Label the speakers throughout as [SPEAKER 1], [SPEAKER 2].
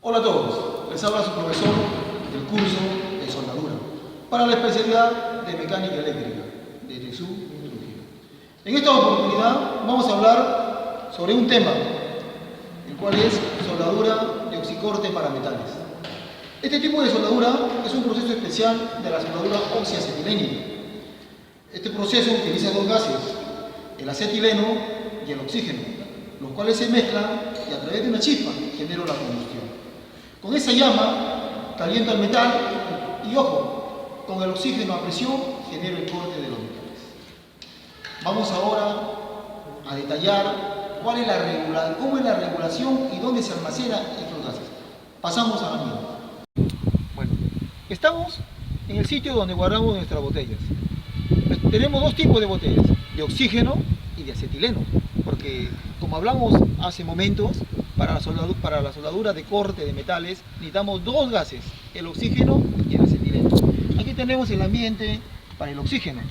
[SPEAKER 1] Hola a todos, les habla su profesor del curso de soldadura para la especialidad de mecánica eléctrica de TESU Trujillo. En esta oportunidad vamos a hablar sobre un tema, el cual es soldadura de oxicorte para metales. Este tipo de soldadura es un proceso especial de la soldadura oxiacetilénica. Este proceso utiliza dos gases, el acetileno y el oxígeno, los cuales se mezclan y a través de una chispa genera la combustión. Con esa llama calienta el metal y, ojo, con el oxígeno a presión genera el corte de los metales. Vamos ahora a detallar cómo es la regulación y dónde se almacenan estos gases. Pasamos a la misma. Bueno, estamos en el sitio donde guardamos nuestras botellas. Tenemos dos tipos de botellas, de oxígeno y de acetileno, porque como hablamos hace momentos, para la soldadura de corte de metales necesitamos dos gases, el oxígeno y el acetileno. Aquí tenemos el ambiente para el oxígeno.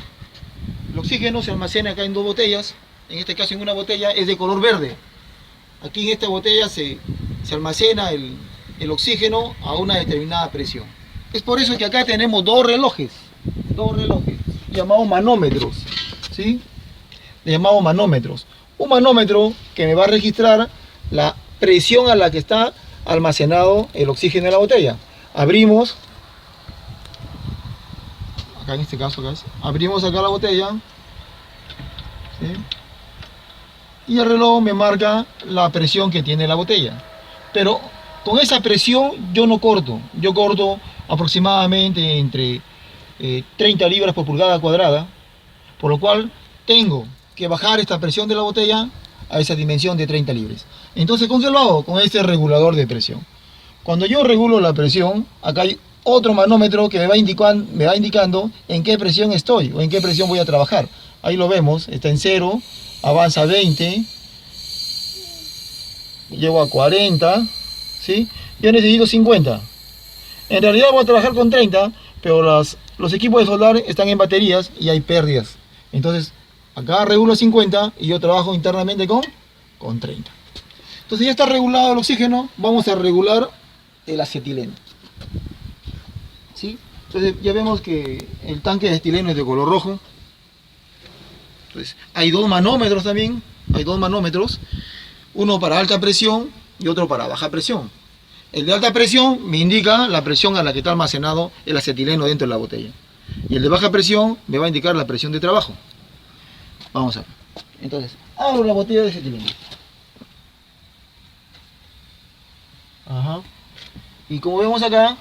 [SPEAKER 1] El oxígeno se almacena acá en dos botellas, en este caso en una botella es de color verde. Aquí en esta botella se almacena el oxígeno a una determinada presión. Es por eso que acá tenemos dos relojes llamados manómetros, ¿sí? Llamados manómetros. Un manómetro que me va a registrar la presión a la que está almacenado el oxígeno en la botella. Abrimos, acá en este caso, abrimos acá la botella, ¿sí? Y el reloj me marca la presión que tiene la botella. Pero con esa presión yo no corto, yo corto aproximadamente entre 30 libras por pulgada cuadrada, por lo cual tengo que bajar esta presión de la botella a esa dimensión de 30 libras. Entonces, ¿con qué lo hago? Con este regulador de presión. Cuando yo regulo la presión, acá hay otro manómetro que me va indicando en qué presión estoy o en qué presión voy a trabajar. Ahí lo vemos, está en 0, avanza a 20, llego a 40, ¿sí? Yo necesito 50. En realidad voy a trabajar con 30, pero los equipos de soldar están en baterías y hay pérdidas. Entonces, acá regulo 50 y yo trabajo internamente con 30. Entonces ya está regulado el oxígeno, vamos a regular el acetileno, ¿sí? Entonces ya vemos que el tanque de acetileno es de color rojo. Entonces hay dos manómetros también, uno para alta presión y otro para baja presión. El de alta presión me indica la presión a la que está almacenado el acetileno dentro de la botella. Y el de baja presión me va a indicar la presión de trabajo. Vamos a ver. Entonces, abro la botella de acetileno. Ajá. Y como vemos acá,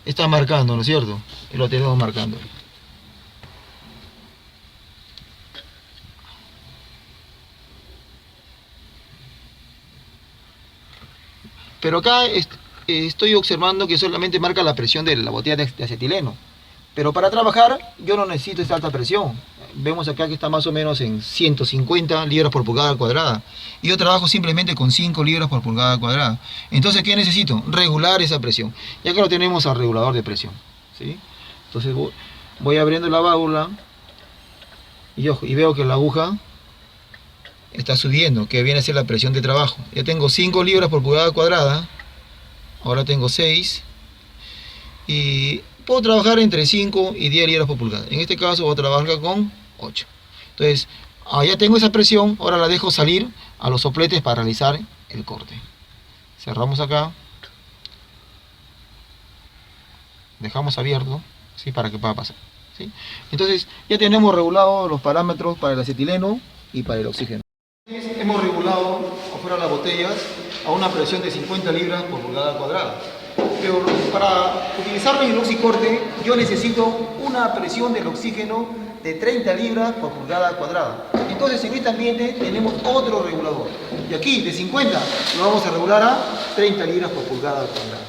[SPEAKER 1] está marcando, ¿no es cierto? Y lo tenemos marcando. Pero acá estoy observando que solamente marca la presión de la botella de acetileno. Pero para trabajar yo no necesito esta alta presión. Vemos acá que está más o menos en 150 libras por pulgada cuadrada. Y yo trabajo simplemente con 5 libras por pulgada cuadrada. Entonces, ¿qué necesito? Regular esa presión. Y acá lo tenemos al regulador de presión, ¿sí? Entonces voy abriendo la válvula y veo que la aguja está subiendo, que viene a ser la presión de trabajo. Ya tengo 5 libras por pulgada cuadrada. Ahora tengo 6. Y puedo trabajar entre 5 y 10 libras por pulgada. En este caso voy a trabajar con 8. Entonces, ya tengo esa presión, ahora la dejo salir a los sopletes para realizar el corte. Cerramos acá. Dejamos abierto, ¿sí? Para que pueda pasar, ¿sí? Entonces, ya tenemos regulados los parámetros para el acetileno y para el oxígeno. Hemos regulado afuera las botellas a una presión de 50 libras por pulgada cuadrada. Pero para utilizarlo en el oxicorte yo necesito una presión del oxígeno de 30 libras por pulgada cuadrada. Entonces en este ambiente tenemos otro regulador. Y aquí de 50 lo vamos a regular a 30 libras por pulgada cuadrada.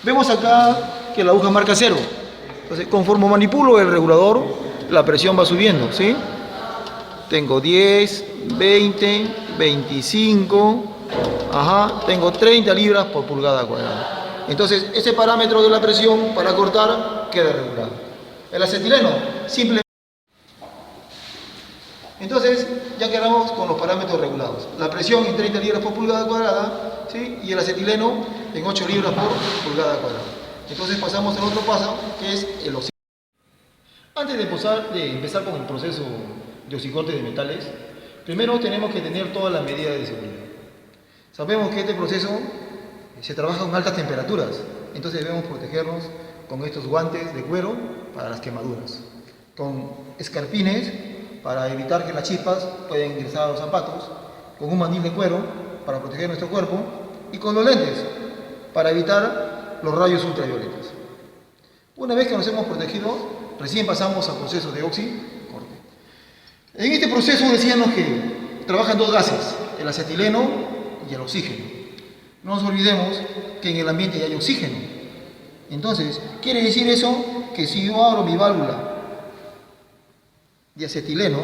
[SPEAKER 1] Vemos acá que la aguja marca 0. Entonces conforme manipulo el regulador, la presión va subiendo, ¿sí? Tengo 10, 20, 25, tengo 30 libras por pulgada cuadrada. Entonces, ese parámetro de la presión para cortar queda regulado. El acetileno, simplemente. Entonces, ya quedamos con los parámetros regulados. La presión en 30 libras por pulgada cuadrada, ¿sí? Y el acetileno en 8 libras por pulgada cuadrada. Entonces pasamos al otro paso, que es el oxígeno. Antes de empezar con el proceso de oxicorte de metales, primero tenemos que tener todas las medidas de seguridad. Sabemos que este proceso se trabaja con altas temperaturas, entonces debemos protegernos con estos guantes de cuero para las quemaduras, con escarpines para evitar que las chispas puedan ingresar a los zapatos, con un mandil de cuero para proteger nuestro cuerpo y con los lentes para evitar los rayos ultravioletas. Una vez que nos hemos protegido, recién pasamos al proceso de oxicorte. En este proceso decíamos que trabajan dos gases, el acetileno y el oxígeno. No nos olvidemos que en el ambiente ya hay oxígeno. Entonces, quiere decir eso que si yo abro mi válvula de acetileno,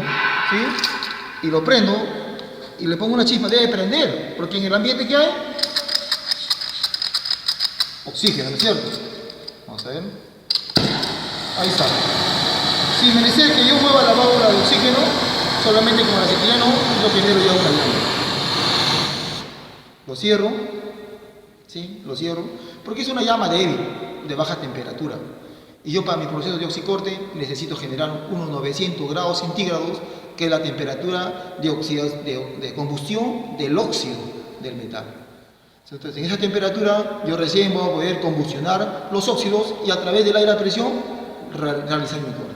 [SPEAKER 1] ¿sí? Y lo prendo y le pongo una chispa, debe prender, porque en el ambiente que hay oxígeno, ¿no es cierto? Vamos a ver. Ahí está. Si me desea que yo mueva la válvula de oxígeno, solamente con el acetileno yo genero ya una llama. Lo cierro, ¿sí? Lo cierro, porque es una llama débil, de baja temperatura. Y yo para mi proceso de oxicorte necesito generar unos 900 grados centígrados, que es la temperatura de combustión del óxido del metal. Entonces, en esa temperatura yo recién voy a poder combustionar los óxidos y a través del aire a presión realizar mi corte.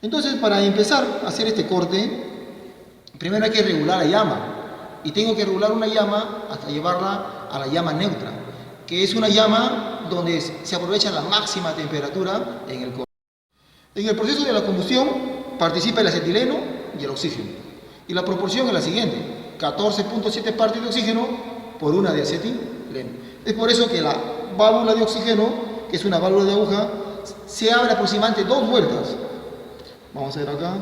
[SPEAKER 1] Entonces, para empezar a hacer este corte, primero hay que regular la llama. Y tengo que regular una llama hasta llevarla a la llama neutra, que es una llama donde se aprovecha la máxima temperatura en el corte. En el proceso de la combustión participa el acetileno y el oxígeno. Y la proporción es la siguiente: 14.7 partes de oxígeno por una de acetileno. Es por eso que la válvula de oxígeno, que es una válvula de aguja, se abre aproximadamente 2 vueltas. Vamos a ver acá.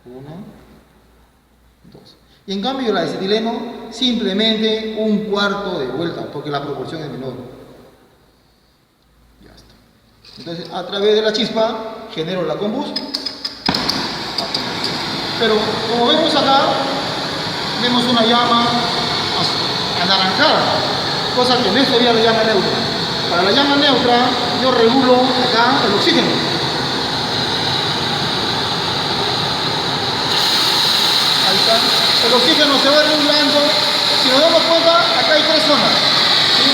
[SPEAKER 1] 1, 2. Y en cambio el acetileno simplemente 1/4 de vuelta, porque la proporción es menor. Ya está. Entonces, a través de la chispa genero la combustión. Pero como vemos acá, vemos una llama anaranjada, cosa que en esto sería la llama neutra. Para la llama neutra yo regulo acá el oxígeno. Ahí está. El oxígeno se va regulando. Si nos damos cuenta, acá hay 3 zonas, ¿sí?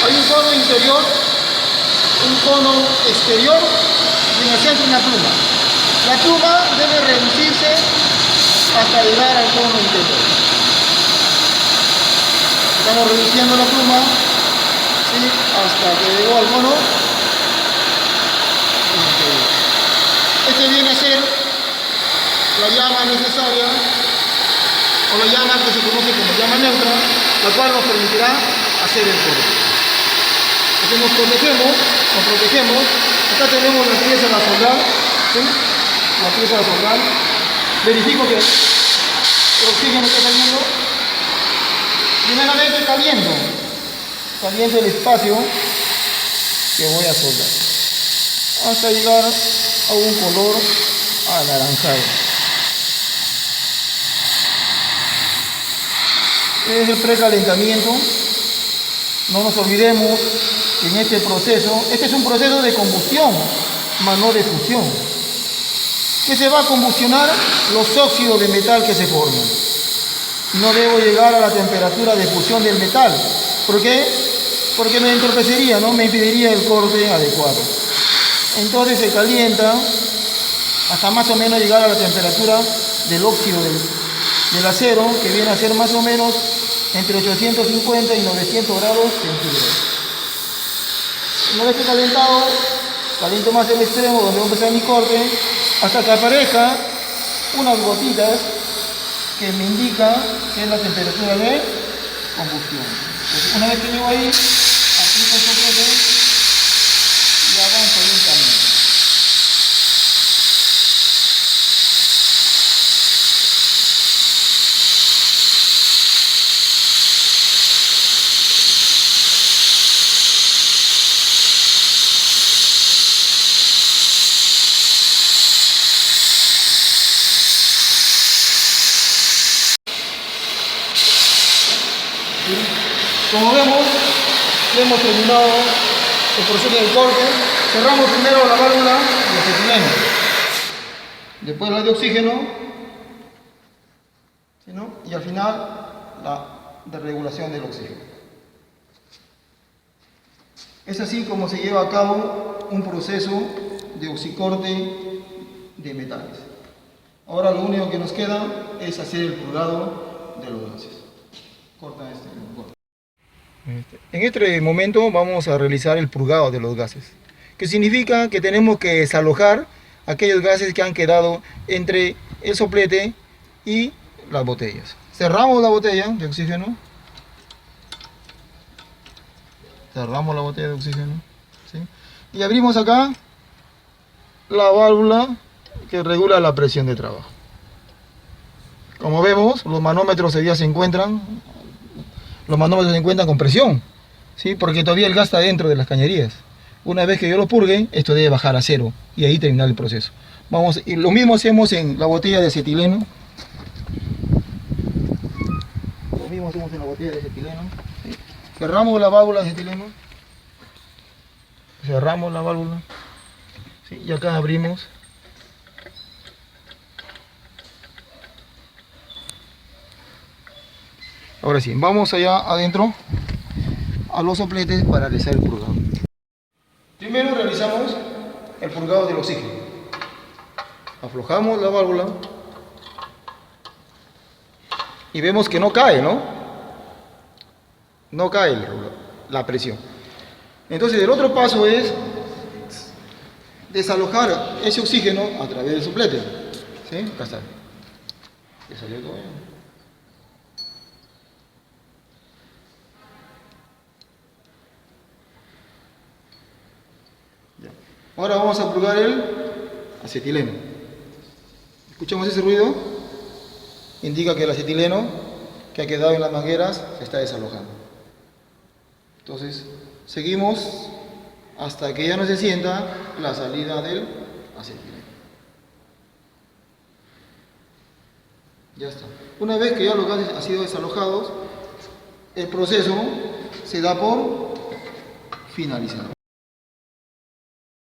[SPEAKER 1] Hay un cono interior, un cono exterior y en el centro una pluma. La pluma debe reducirse hasta llegar al cono interior. Estamos reduciendo la pluma, ¿sí? Hasta que llegó al cono interior. Este viene a ser la llama necesaria, o la llama que se conoce como llama neutra, la cual nos permitirá hacer el corte. Entonces nos protegemos. Acá tenemos la pieza a soldar, ¿sí? La pieza a soldar. Verifico que el oxígeno está saliendo. Primeramente caliento el espacio que voy a soldar hasta llegar a un color anaranjado. Es el precalentamiento. No nos olvidemos que en este proceso, este es un proceso de combustión, más no de fusión, que se va a combustionar los óxidos de metal que se forman. No debo llegar a la temperatura de fusión del metal. ¿Por qué? Porque me entorpecería, ¿no? Me impediría el corte adecuado. Entonces se calienta hasta más o menos llegar a la temperatura del óxido del acero, que viene a ser más o menos entre 850 y 900 grados centígrados. Una vez que calentado, caliento más el extremo donde voy a empezar mi corte, hasta que aparezca unas gotitas que me indica que es la temperatura de combustión. Entonces, una vez que llego ahí, aplico el soplete y avanzo lentamente. ¿Sí? Como vemos, ya hemos terminado el proceso de corte. Cerramos primero la válvula de acetileno, después la de oxígeno, ¿sí, no? Y al final la de regulación del oxígeno. Es así como se lleva a cabo un proceso de oxicorte de metales. Ahora lo único que nos queda es hacer el purgado de los gases. Corta este. En este momento vamos a realizar el purgado de los gases, que significa que tenemos que desalojar aquellos gases que han quedado entre el soplete y las botellas. Cerramos la botella de oxígeno. Cerramos la botella de oxígeno, ¿sí? Y abrimos acá la válvula que regula la presión de trabajo. Como vemos, los manómetros todavía se encuentran con presión, ¿sí? Porque todavía el gas está dentro de las cañerías. Una vez que yo lo purgue, esto debe bajar a cero y ahí terminar el proceso. Y lo mismo hacemos en la botella de acetileno. Lo mismo hacemos en la botella de acetileno. ¿Sí? Cerramos la válvula de acetileno. Cerramos la válvula. ¿Sí? Y acá abrimos. Ahora sí, vamos allá adentro a los sopletes para realizar el purgado. Primero realizamos el purgado del oxígeno. Aflojamos la válvula y vemos que no cae, ¿no? No cae la presión. Entonces el otro paso es desalojar ese oxígeno a través del soplete. ¿Sí? Acá está. Ya salió todo. Ya. Ahora vamos a purgar el acetileno. ¿Escuchamos ese ruido? Indica que el acetileno que ha quedado en las mangueras se está desalojando. Entonces, seguimos hasta que ya no se sienta la salida del acetileno. Ya está. Una vez que ya los gases han sido desalojados, el proceso se da por finalizado.